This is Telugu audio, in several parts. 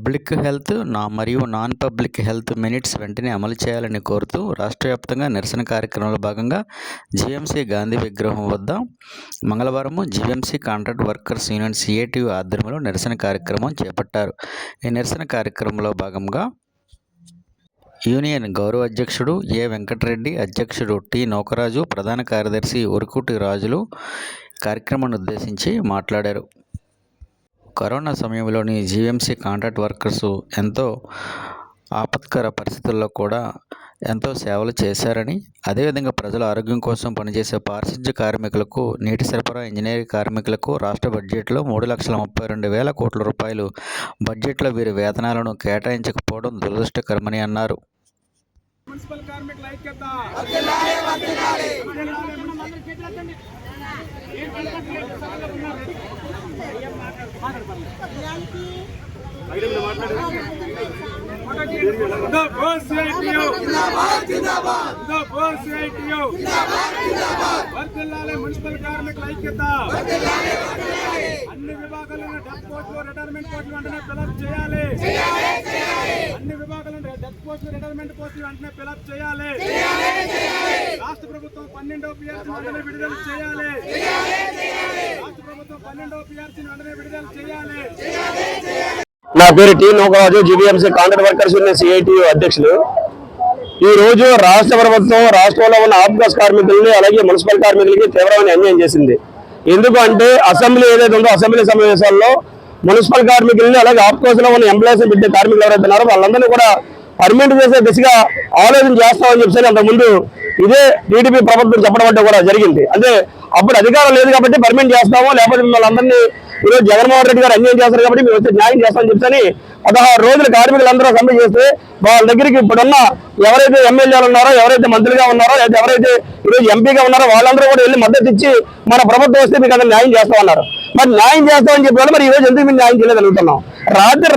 పబ్లిక్ హెల్త్ మరియు నాన్ పబ్లిక్ హెల్త్ మినిట్స్ వెంటనే అమలు చేయాలని కోరుతూ రాష్ట్ర వ్యాప్తంగా నిరసన కార్యక్రమంలో భాగంగా జీవీఎంసీ గాంధీ విగ్రహం వద్ద మంగళవారం GVMC contract workers union CITU ఆధ్వర్యంలో నిరసన కార్యక్రమం చేపట్టారు. ఈ నిరసన కార్యక్రమంలో భాగంగా యూనియన్ గౌరవ అధ్యక్షుడు ఏ వెంకటరెడ్డి, అధ్యక్షుడు టి నౌకరాజు, ప్రధాన కార్యదర్శి ఉరుకుటి రాజులు కార్యక్రమాన్ని ఉద్దేశించి మాట్లాడారు. కరోనా సమయంలోని జీవీఎంసీ కాంట్రాక్ట్ వర్కర్స్ ఎంతో ఆపత్కర పరిస్థితుల్లో కూడా ఎంతో సేవలు చేశారని, అదేవిధంగా ప్రజల ఆరోగ్యం కోసం పనిచేసే పారిశుధ్య కార్మికులకు, నీటి సరఫరా ఇంజనీరింగ్ కార్మికులకు రాష్ట్ర బడ్జెట్లో 3,32,000 కోట్ల రూపాయలు బడ్జెట్లో వీరి వేతనాలను కేటాయించకపోవడం దురదృష్టకరమని అన్నారు. మున్సిపల్ కార్మికుల ఐక్యత మున్సిపల్ కార్మికుల ఐక్యత అన్ని విభాగాలను డెత్ పోస్టులు, రిటైర్మెంట్ పోస్టులు వెంటనే ఫిలప్ చేయాలి. అన్ని విభాగాలను డెత్ పోస్టులు, రిటైర్మెంట్ పోస్టులు వెంటనే ఫిలప్ చేయాలి. రాష్ట్ర ప్రభుత్వం 12వ పిఆర్సీ వెంటనే విడుదల చేయాలి. రాష్ట్ర ప్రభుత్వం 12వ పిఆర్సీ వెంటనే విడుదల చేయాలి. నా పేరు T Naukaraju, GVMC contract workers union CITU అధ్యక్షులు. ఈ రోజు రాష్ట్ర ప్రభుత్వం రాష్ట్రంలో ఉన్న ఆఫ్ఘాస్ కార్మికులని, అలాగే మున్సిపల్ కార్మికులకి తీవ్రమైన అన్యాయం చేసింది. ఎందుకు అంటే అసెంబ్లీ ఏదైతే ఉందో అసెంబ్లీ సమావేశాల్లో మున్సిపల్ కార్మికులని, అలాగే ఆఫ్ఘాస్ లో ఉన్న ఎంప్లాయీస్ పెట్టే కార్మికులు ఎవరైతే ఉన్నారో వాళ్ళందరినీ కూడా పర్మనెంట్ చేసే దిశగా ఆలోచన చేస్తామని చెప్పి అంతకుముందు ఇదే టీడీపీ ప్రభుత్వం చెప్పడం అంటే కూడా జరిగింది. అంటే అప్పుడు అధికారం లేదు కాబట్టి పర్మనెంట్ చేస్తాము, లేకపోతే మిమ్మల్ని అందరినీ ఈరోజు జగన్మోహన్ రెడ్డి గారు అన్యాయం చేస్తారు కాబట్టి మేము వచ్చి న్యాయం చేస్తామని చెప్తాని 16 రోజులు కార్మికులందరూ సమ్మె చేస్తే వాళ్ళ దగ్గరికి ఇప్పుడున్న ఎవరైతే ఎమ్మెల్యేలు ఉన్నారో, ఎవరైతే మంత్రులుగా ఉన్నారో, లేదా ఎవరైతే ఈరోజు ఎంపీగా ఉన్నారో వాళ్ళందరూ కూడా వెళ్ళి మద్దతు ఇచ్చి మన ప్రభుత్వం వస్తే మీకు అతను న్యాయం చేస్తామన్నారు. మరి న్యాయం చేస్తామని చెప్పి మరి ఈ రోజు ఎందుకు మీరు న్యాయం చేయలేదనుకుంటున్నాం.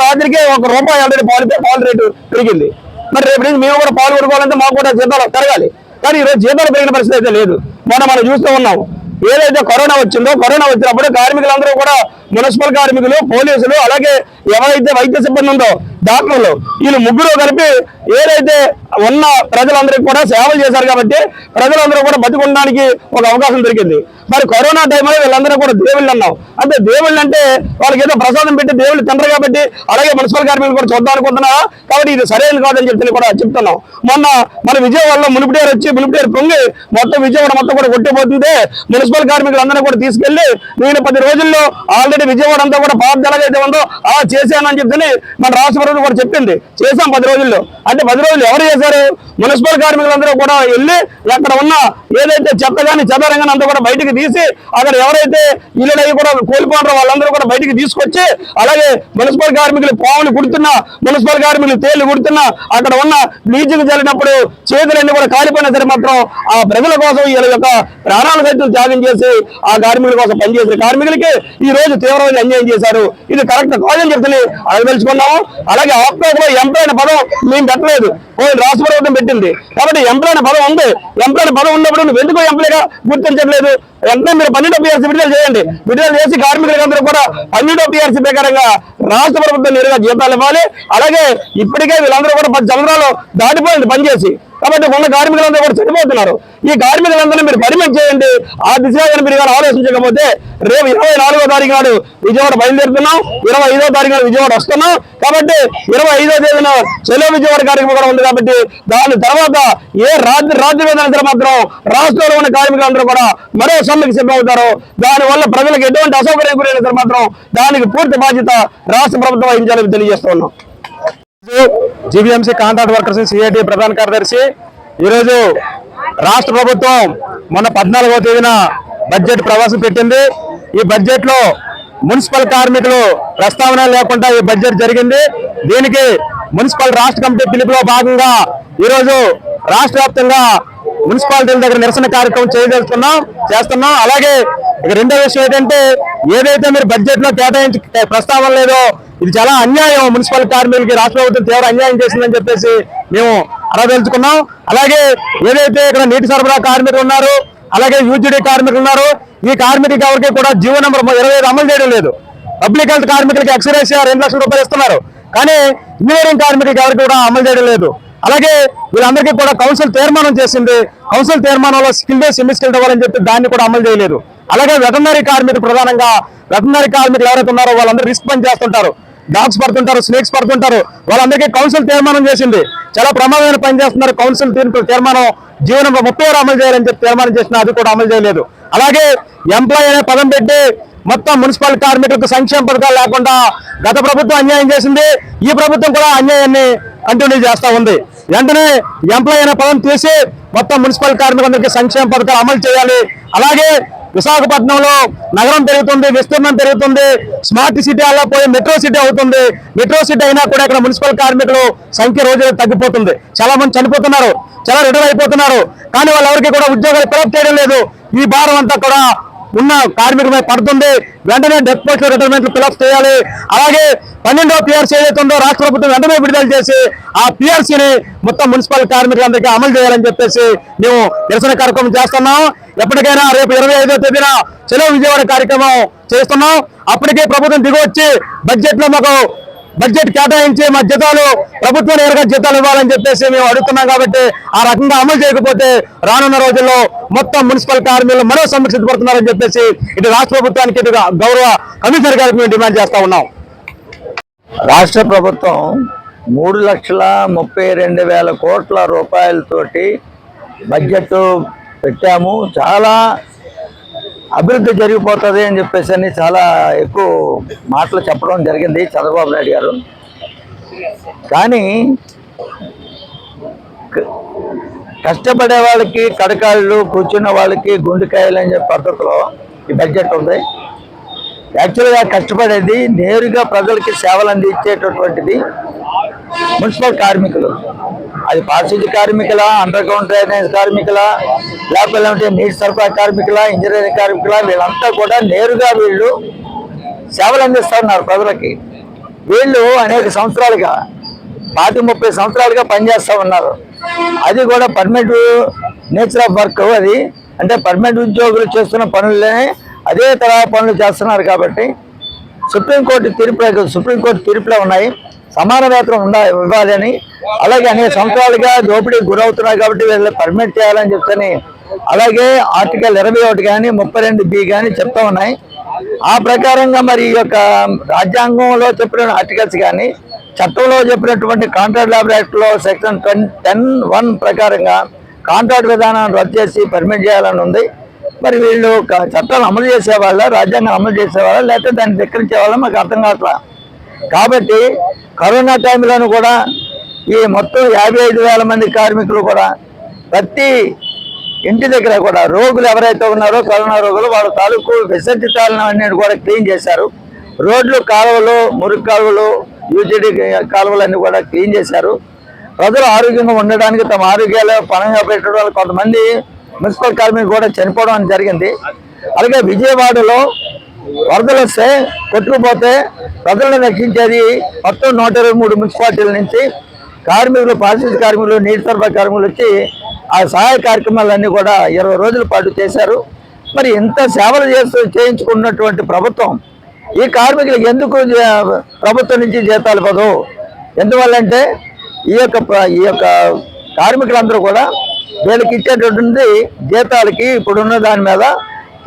రాత్రికి ₹1 ఆల్రెడీ పాలు రేటు పెరిగింది. మరి రేపు నుంచి మేము కూడా పాలు కొనుక్కోవాలంటే మాకు కూడా జీతాలు పెరగాలి. కానీ ఈరోజు జీతాలు పెరిగిన పరిస్థితి అయితే లేదు. మనం చూస్తూ ఉన్నాం. ఏదైతే కరోనా వచ్చిందో, కరోనా వచ్చినప్పుడు కార్మికులందరూ కూడా మున్సిపల్ కార్మికులు, పోలీసులు, అలాగే ఎవరైతే వైద్య సిబ్బంది ఉందో డాక్టర్లు, వీళ్ళు ముగ్గురు కలిపి ఏదైతే ఉన్న ప్రజలందరికీ కూడా సేవలు చేశారు కాబట్టి ప్రజలందరూ కూడా బతికొనడానికి ఒక అవకాశం దొరికింది. మరి కరోనా టైంలో వీళ్ళందరూ కూడా దేవుళ్ళు అన్నాం. అంటే దేవుళ్ళు అంటే వాళ్ళకి ఏదో ప్రసాదం పెట్టి దేవుళ్ళు తినరు కాబట్టి అలాగే మున్సిపల్ కార్మికులు కూడా చూద్దాం అనుకుంటున్నా. కాబట్టి ఇది సరైనది కాదని చెప్పి కూడా చెప్తున్నాం. మొన్న మన విజయవాడలో మునిపిటేరు వచ్చి మునిపిటేరు పొంగి మొత్తం విజయవాడ మొత్తం కూడా కొట్టిపోతుంది. మున్సిపల్ కార్మికులందరూ కూడా తీసుకెళ్లి నేను 10 రోజుల్లో ఆల్రెడీ విజయవాడ అంతా కూడా పాత ఎలాగైతే ఉందో అలా చేశానని చెప్పి మన రాష్ట్ర ప్రభుత్వం కూడా చెప్పింది. చేశాం 10 రోజుల్లో. అంటే 10 రోజులు ఎవరు చేశారు? మున్సిపల్ కార్మికులందరూ కూడా వెళ్ళి అక్కడ ఉన్న ఏదైతే చెత్త కానీ చెదారంగానే అంతా కూడా బయటికి తీసి అక్కడ ఎవరైతే ఇల్లు అవి కూడా కోల్పోతారో వాళ్ళందరూ కూడా బయటికి తీసుకొచ్చి, అలాగే మున్సిపల్ కార్మికులు పాములు కుడుతున్నా, మున్సిపల్ కార్మికులు తేళ్లు కుడుతున్నా, అక్కడ ఉన్న బ్లీచింగ్ చల్లినప్పుడు చేతులన్నీ కూడా కాలిపోయినా సరే మాత్రం ఆ ప్రజల కోసం వీళ్ళ యొక్క ప్రాణాల సైతం త్యాగం చేసి ఆ కార్మికుల కోసం పనిచేసిన కార్మికులకి ఈ రోజు తీవ్రమైన అన్యాయం చేశారు. ఇది కరెక్ట్ కాదని చెప్పి అడగదలుచుకున్నాము. అలాగే ఆఫ్ఘాస్లో ఎంప్లాయ్ అనే పదం మేము పెట్టలేదు, రాష్ట్ర ప్రభుత్వం పెట్టింది. కాబట్టి ఎంప్లాయ్ అనే పదం ఉంది. ఎంప్లాయ్ పదం ఉన్నప్పుడు నువ్వు ఎందుకో ఎంప్లాయ్గా గుర్తించట్లేదు? వెంటనే మీరు 12వ పిఆర్సీ విడుదల చేయండి. విడుదల చేసి కార్మికులందరూ కూడా 12వ పిఆర్సీ ప్రకారంగా రాష్ట్ర ప్రభుత్వం నేరుగా జీతాలు ఇవ్వాలి. అలాగే ఇప్పటికే వీళ్ళందరూ కూడా 10 సంవత్సరాలు దాటిపోయింది పనిచేసి. కాబట్టి ఉన్న కార్మికులందరూ కూడా చనిపోతున్నారు. ఈ కార్మికులందరూ మీరు పర్మిట్ చేయండి. ఆ దిశగా మీరు కానీ ఆలోచించకపోతే రేపు 24వ తారీఖు నాడు విజయవాడ బయలుదేరుతున్నాం, 25వ తారీఖు నాడు విజయవాడ వస్తున్నాం. కాబట్టి 25వ తేదీన చెలో విజయవాడ కార్యక్రమం కూడా ఉంది. కాబట్టి దాని తర్వాత ఏ రాత్రి వేదన సరే మాత్రం రాష్ట్రంలో ఉన్న కార్మికులందరూ కూడా మరో సమ్మెకి సిద్ధమవుతారు. దానివల్ల ప్రజలకు ఎటువంటి అసౌకర్యం గురైనా సరే మాత్రం దానికి పూర్తి బాధ్యత రాష్ట్ర ప్రభుత్వం వహించాలని తెలియజేస్తూ ఉన్నాం. జీవీఎంసీ కాంట్రాక్ట్ వర్కర్స్ సిఐటి ప్రధాన కార్యదర్శి. ఈరోజు రాష్ట్ర ప్రభుత్వం మొన్న 14వ తేదీన బడ్జెట్ ప్రవేశపెట్టింది. ఈ బడ్జెట్ లో మున్సిపల్ కార్మికులు ప్రస్తావన లేకుండా ఈ బడ్జెట్ జరిగింది. దీనికి మున్సిపల్ రాష్ట్ర కమిటీ పిలుపులో భాగంగా ఈరోజు రాష్ట్ర వ్యాప్తంగా మున్సిపాలిటీల దగ్గర నిరసన కార్యక్రమం చేస్తున్నాం. అలాగే ఇక రెండో విషయం ఏంటంటే ఏదైతే మీరు బడ్జెట్ లో కేటాయించి ప్రస్తావన లేదో ఇది చాలా అన్యాయం. మున్సిపల్ కార్మికులకి రాష్ట్ర ప్రభుత్వం తీవ్ర అన్యాయం చేసిందని చెప్పేసి మేము అడగదలుచుకున్నాం. అలాగే ఏదైతే ఇక్కడ నీటి సరఫరా కార్మికులు ఉన్నారు, అలాగే యూజీడీ కార్మికులు ఉన్నారు, ఈ కార్మికులకి ఎవరికి కూడా జీవో నెంబర్ 25 అమలు చేయడం లేదు. పబ్లిక్ హెల్త్ కార్మికులకి ఎక్స్గ్రేషియా 2 లక్షల రూపాయలు ఇస్తున్నారు. కానీ ఇంజనీరింగ్ కార్మికులకు ఎవరికి కూడా అమలు చేయడం లేదు. అలాగే వీళ్ళందరికీ కూడా కౌన్సిల్ తీర్మానం చేసింది. కౌన్సిల్ తీర్మానంలో స్కిల్ డే సెమీ స్కిల్ ఇవ్వాలని చెప్పి దాన్ని కూడా అమలు చేయలేదు. అలాగే వెటర్నరీ కార్మికులు ప్రధానంగా వెటర్నరీ కార్మికులు ఎవరైతే ఉన్నారో వాళ్ళందరూ రిస్క్ పని చేస్తుంటారు, డాగ్స్ పడుతుంటారు, స్నేక్స్ పడుతుంటారు. వాళ్ళందరికీ కౌన్సిల్ తీర్మానం చేసింది. చాలా ప్రమాదమైన పని చేస్తున్నారు. కౌన్సిల్ తీర్మానం జీవనంలో 30 అమలు చేయాలని చెప్పి తీర్మానం చేసినా అది కూడా అమలు చేయలేదు. అలాగే ఎంప్లాయీ అనే పదం పెట్టి మొత్తం మున్సిపల్ కార్మికులకు సంక్షేమ పథకాలు లేకుండా గత ప్రభుత్వం అన్యాయం చేసింది. ఈ ప్రభుత్వం కూడా అన్యాయాన్ని కంటిన్యూ చేస్తా ఉంది. వెంటనే ఎంప్లాయీ అనే పదం తీసి మొత్తం మున్సిపల్ కార్మికులందరికీ సంక్షేమ పథకాలు అమలు చేయాలి. అలాగే విశాఖపట్నంలో నగరం పెరుగుతుంది, విస్తీర్ణం పెరుగుతుంది, స్మార్ట్ సిటీ అలా పోయి మెట్రో సిటీ అవుతుంది. మెట్రో సిటీ అయినా కూడా ఇక్కడ మున్సిపల్ కార్మికులు సంఖ్య రోజులు తగ్గిపోతుంది. చాలా మంది చనిపోతున్నారు, చాలా రిటైర్ అయిపోతున్నారు. కానీ వాళ్ళెవరికి కూడా ఉద్యోగాలు ఫిలప్ చేయడం లేదు. ఈ భారం అంతా కూడా ఉన్న కార్మికులపై పడుతుంది. వెంటనే డెత్ పోస్ట్ రిటైర్మెంట్లు ఫిలప్ చేయాలి. అలాగే 12వ PRC ఏదైతే ఉందో రాష్ట్ర ప్రభుత్వం వెంటనే విడుదల చేసి ఆ PRCని మొత్తం మున్సిపల్ కార్మికులందరికీ అమలు చేయాలని చెప్పేసి మేము నిరసన కార్యక్రమం చేస్తున్నాం. ఎప్పటికైనా రేపు 25వ తేదీన చలో విజయవాడ కార్యక్రమం చేస్తున్నాం. అప్పటికే ప్రభుత్వం దిగొచ్చి బడ్జెట్లో మాకు బడ్జెట్ కేటాయించి మా జీతాలు ప్రభుత్వం నేరుగా జీతాలు ఇవ్వాలని చెప్పేసి మేము అడుగుతున్నాం. కాబట్టి ఆ రకంగా అమలు చేయకపోతే రానున్న రోజుల్లో మొత్తం మున్సిపల్ కార్మికులు మరో సమస్య పడుతున్నారని చెప్పేసి ఇటు రాష్ట్ర ప్రభుత్వానికి ఇటు గౌరవ కమిషనర్ గారికి మేము డిమాండ్ చేస్తా ఉన్నాం. రాష్ట్ర ప్రభుత్వం 3,32,000 కోట్ల రూపాయలతోటి బడ్జెట్ పెట్టాము, చాలా అభివృద్ధి జరిగిపోతుంది అని చెప్పేసి చాలా ఎక్కువ మాటలు చెప్పడం జరిగింది చంద్రబాబు నాయుడు గారు. కానీ కష్టపడే వాళ్ళకి కడకాళ్ళు, కూర్చున్న వాళ్ళకి గుండెకాయలు అని చెప్పే పద్ధతిలో ఈ బడ్జెట్ ఉంది. యాక్చువల్గా కష్టపడేది నేరుగా ప్రజలకి సేవలు అందించేటటువంటిది మున్సిపల్ కార్మికులు. అది పారిశుద్ధ్య కార్మికుల, అండర్ గ్రౌండ్ డ్రైనేజ్ కార్మికుల, లేకపోతే నీటి సరఫరా కార్మికుల, ఇంజనీరింగ్ కార్మికుల, వీళ్ళంతా కూడా నేరుగా వీళ్ళు సేవలు అందిస్తూ ఉన్నారు ప్రజలకి. వీళ్ళు అనేక సంవత్సరాలుగా 30 సంవత్సరాలుగా పనిచేస్తూ ఉన్నారు. అది కూడా పర్మనెంట్ నేచర్ ఆఫ్ వర్క్. అది అంటే పర్మనెంట్ ఉద్యోగులు చేస్తున్న పనులనే అదే తరహా పనులు చేస్తున్నారు. కాబట్టి సుప్రీంకోర్టు తీర్పులో ఉన్నాయి సమాన వేతనం ఇవ్వాలని. అలాగే అనేక సంవత్సరాలుగా దోపిడీకి గురవుతున్నారు కాబట్టి వీళ్ళు పర్మిట్ చేయాలని చెప్తాని. అలాగే ఆర్టికల్ 21 కానీ 32B కానీ చెప్తా ఉన్నాయి. ఆ ప్రకారంగా మరి ఈ యొక్క రాజ్యాంగంలో చెప్పిన ఆర్టికల్స్ కానీ చట్టంలో చెప్పినటువంటి కాంట్రాక్ట్ లేబర్ యాక్ట్లో సెక్షన్ 10(1) ప్రకారంగా కాంట్రాక్ట్ విధానాన్ని రద్దు చేసి పర్మిట్ చేయాలని ఉంది. మరి వీళ్ళు చట్టాలు అమలు చేసేవాళ్ళ, రాజ్యాంగం అమలు చేసేవాళ్ళ, లేకపోతే దాన్ని ధిక్కరించే వాళ్ళ మాకు అర్థం కావట్లా. కాబట్టి కరోనా టైంలోనూ కూడా ఈ మొత్తం 55,000 మంది కార్మికులు కూడా ప్రతి ఇంటి దగ్గర కూడా రోగులు ఎవరైతే ఉన్నారో కరోనా రోగులు వాళ్ళ తాలూకు విసర్జితాలను అన్నీ కూడా క్లీన్ చేశారు. రోడ్లు, కాలువలు, మురికి కాలువలు, యూజీడీ కాలువలన్నీ కూడా క్లీన్ చేశారు. ప్రజలు ఆరోగ్యంగా ఉండడానికి తమ ఆరోగ్యాలు పణంగా పెట్టడం వల్ల కొంతమంది మున్సిపల్ కార్మికులు కూడా చనిపోవడం జరిగింది. అలాగే విజయవాడలో వరదలు వస్తే కొట్టుకుపోతే ప్రజలను రక్షించేది మొత్తం 123 మున్సిపాలిటీల నుంచి కార్మికులు, పారిశుద్ధ్య కార్మికులు, నీటి సరఫరా కార్మికులు వచ్చి ఆ సహాయ కార్యక్రమాలన్నీ కూడా 20 రోజుల పాటు చేశారు. మరి ఇంత సేవలు చేయించుకున్నటువంటి ప్రభుత్వం ఈ కార్మికులకు ఎందుకు ప్రభుత్వం నుంచి జీతాలు ఇవ్వదు? ఎందువల్లంటే ఈ యొక్క కార్మికులందరూ కూడా వీళ్ళకి ఇచ్చేటటువంటి జీతాలకి ఇప్పుడున్న దాని మీద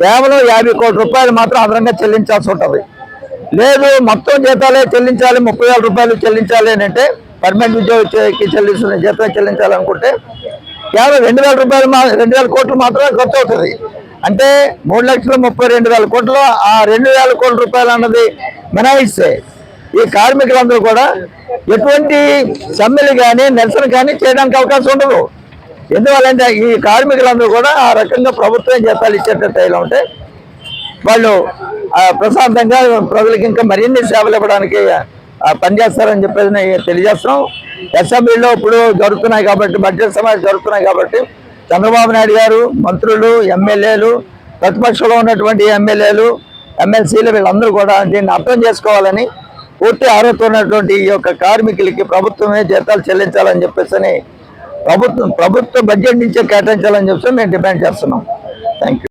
కేవలం 50 కోట్ల రూపాయలు మాత్రం అదనంగా చెల్లించాల్సి ఉంటుంది. లేదు మొత్తం జీతాలే చెల్లించాలి, 30,000 రూపాయలు చెల్లించాలి అని అంటే పర్మనెంట్ ఉద్యోగికి చెల్లిస్తున్న జీతం చెల్లించాలనుకుంటే కేవలం 2,000 రూపాయలు 2,000 కోట్లు మాత్రమే ఖర్చు అవుతుంది. అంటే 3,32,000 కోట్లు. ఆ 2,000 కోట్ల రూపాయలు అన్నది మినహాయిస్తే ఈ కార్మికులందరూ కూడా ఎటువంటి సమ్మెలు కానీ నిరసన కానీ చేయడానికి అవకాశం ఉండదు. ఎందువల్లంటే ఈ కార్మికులందరూ కూడా ఆ రకంగా ప్రభుత్వం జీతాలు ఇచ్చేటట్టు ఇలా ఉంటే వాళ్ళు ప్రశాంతంగా ప్రజలకు ఇంకా మరిన్ని సేవలు ఇవ్వడానికి పనిచేస్తారని చెప్పేసి తెలియజేస్తున్నాం. అసెంబ్లీలో ఇప్పుడు జరుగుతున్నాయి కాబట్టి, బడ్జెట్ సమావేశాలు జరుగుతున్నాయి కాబట్టి చంద్రబాబు నాయుడు గారు, మంత్రులు, ఎమ్మెల్యేలు, ప్రతిపక్షంలో ఉన్నటువంటి ఎమ్మెల్యేలు, ఎమ్మెల్సీలు వీళ్ళందరూ కూడా దీన్ని అర్థం చేసుకోవాలని, పూర్తి అర్హత ఉన్నటువంటి ఈ యొక్క కార్మికులకి ప్రభుత్వమే జీతాలు చెల్లించాలని చెప్పేసి ప్రభుత్వ బడ్జెట్ నుంచే కేటాయించాలని చెప్పి మేము డిమాండ్ చేస్తున్నాం. Thank you.